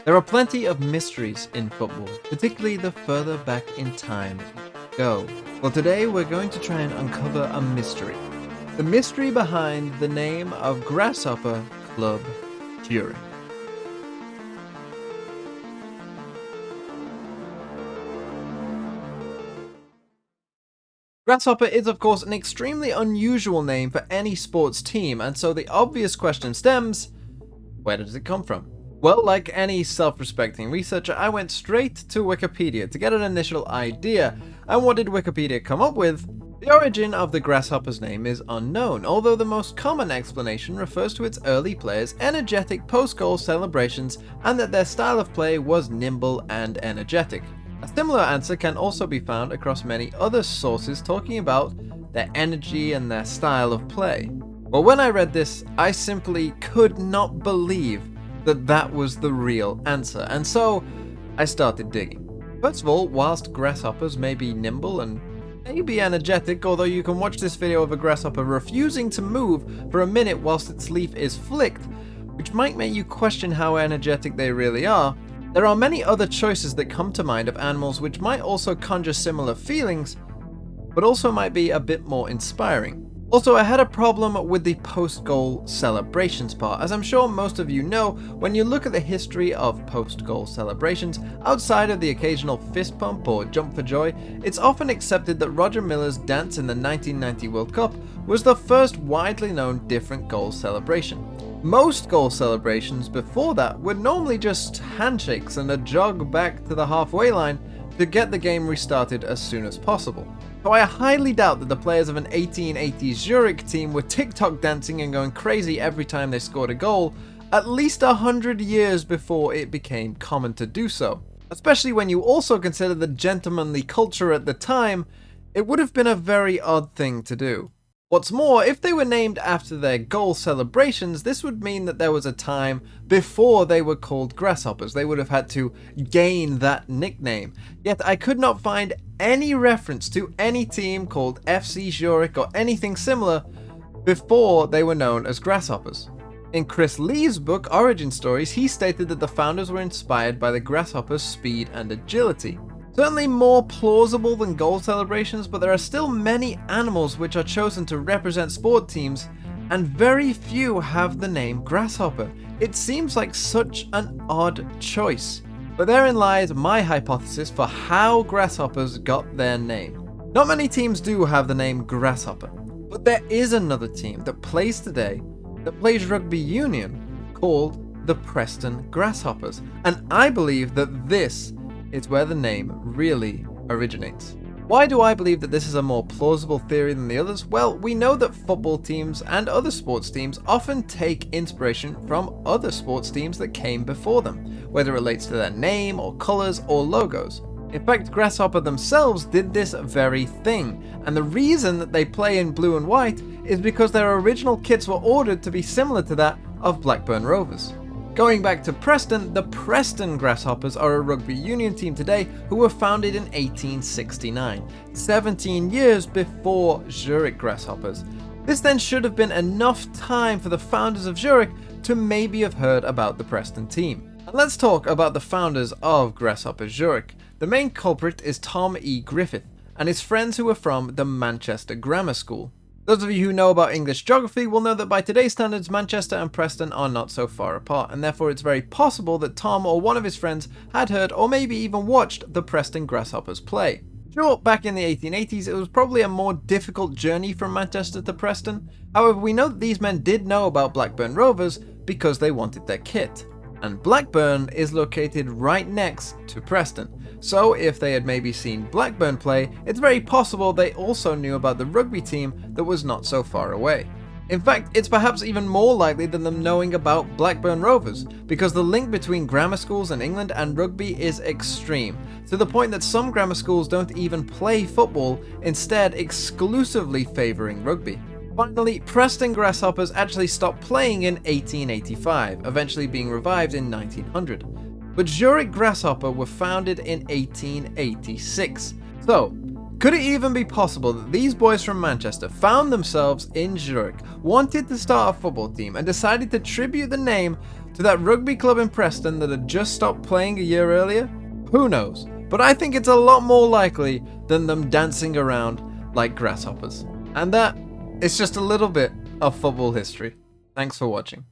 There are plenty of mysteries in football, particularly the further back in time you go. Well, today we're going to try and uncover a mystery. The mystery behind the name of Grasshopper Club Zurich. Grasshopper is of course an extremely unusual name for any sports team, and so the obvious question stems, where does it come from? Well, like any self-respecting researcher, I went straight to Wikipedia to get an initial idea, and what did Wikipedia come up with? The origin of the Grasshopper's name is unknown, although the most common explanation refers to its early players' energetic post-goal celebrations and that their style of play was nimble and energetic. A similar answer can also be found across many other sources talking about their energy and their style of play. Well, when I read this, I simply could not believe that that was the real answer, and so I started digging. First of all, whilst grasshoppers may be nimble and maybe energetic, although you can watch this video of a grasshopper refusing to move for a minute whilst its leaf is flicked, which might make you question how energetic they really are, there are many other choices that come to mind of animals which might also conjure similar feelings, but also might be a bit more inspiring. Also, I had a problem with the post-goal celebrations part. As I'm sure most of you know, when you look at the history of post-goal celebrations, outside of the occasional fist pump or jump for joy, it's often accepted that Roger Miller's dance in the 1990 World Cup was the first widely known different goal celebration. Most goal celebrations before that were normally just handshakes and a jog back to the halfway line to get the game restarted as soon as possible. So I highly doubt that the players of an 1880s Zurich team were TikTok dancing and going crazy every time they scored a goal, at least 100 years before it became common to do so. Especially when you also consider the gentlemanly culture at the time, it would have been a very odd thing to do. What's more, if they were named after their goal celebrations, this would mean that there was a time before they were called grasshoppers. They would have had to gain that nickname. Yet I could not find any reference to any team called FC Zurich or anything similar before they were known as grasshoppers. In Chris Lee's book Origin Stories, he stated that the founders were inspired by the grasshoppers' speed and agility. Certainly more plausible than goal celebrations, but there are still many animals which are chosen to represent sport teams, and very few have the name grasshopper. It seems like such an odd choice. But therein lies my hypothesis for how grasshoppers got their name. Not many teams do have the name Grasshopper, but there is another team that plays today, that plays rugby union, called the Preston Grasshoppers, and I believe that this is where the name really originates. Why do I believe that this is a more plausible theory than the others? Well, we know that football teams and other sports teams often take inspiration from other sports teams that came before them, whether it relates to their name or colours or logos. In fact, Grasshopper themselves did this very thing, and the reason that they play in blue and white is because their original kits were ordered to be similar to that of Blackburn Rovers. Going back to Preston, the Preston Grasshoppers are a rugby union team today who were founded in 1869, 17 years before Zurich Grasshoppers. This then should have been enough time for the founders of Zurich to maybe have heard about the Preston team. And let's talk about the founders of Grasshopper Zurich. The main culprit is Tom E. Griffith and his friends who were from the Manchester Grammar School. Those of you who know about English geography will know that by today's standards, Manchester and Preston are not so far apart, and therefore it's very possible that Tom or one of his friends had heard or maybe even watched the Preston Grasshoppers play. Sure, back in the 1880s, it was probably a more difficult journey from Manchester to Preston. However, we know that these men did know about Blackburn Rovers because they wanted their kit. And Blackburn is located right next to Preston. So if they had maybe seen Blackburn play, it's very possible they also knew about the rugby team that was not so far away. In fact, it's perhaps even more likely than them knowing about Blackburn Rovers, because the link between grammar schools in England and rugby is extreme, to the point that some grammar schools don't even play football, instead exclusively favouring rugby. Finally, Preston Grasshoppers actually stopped playing in 1885, eventually being revived in 1900. But Zurich Grasshopper were founded in 1886. So, Could it even be possible that these boys from Manchester found themselves in Zurich, wanted to start a football team, and decided to tribute the name to that rugby club in Preston that had just stopped playing a year earlier? Who knows? But I think it's a lot more likely than them dancing around like grasshoppers. And that is just a little bit of football history. Thanks for watching.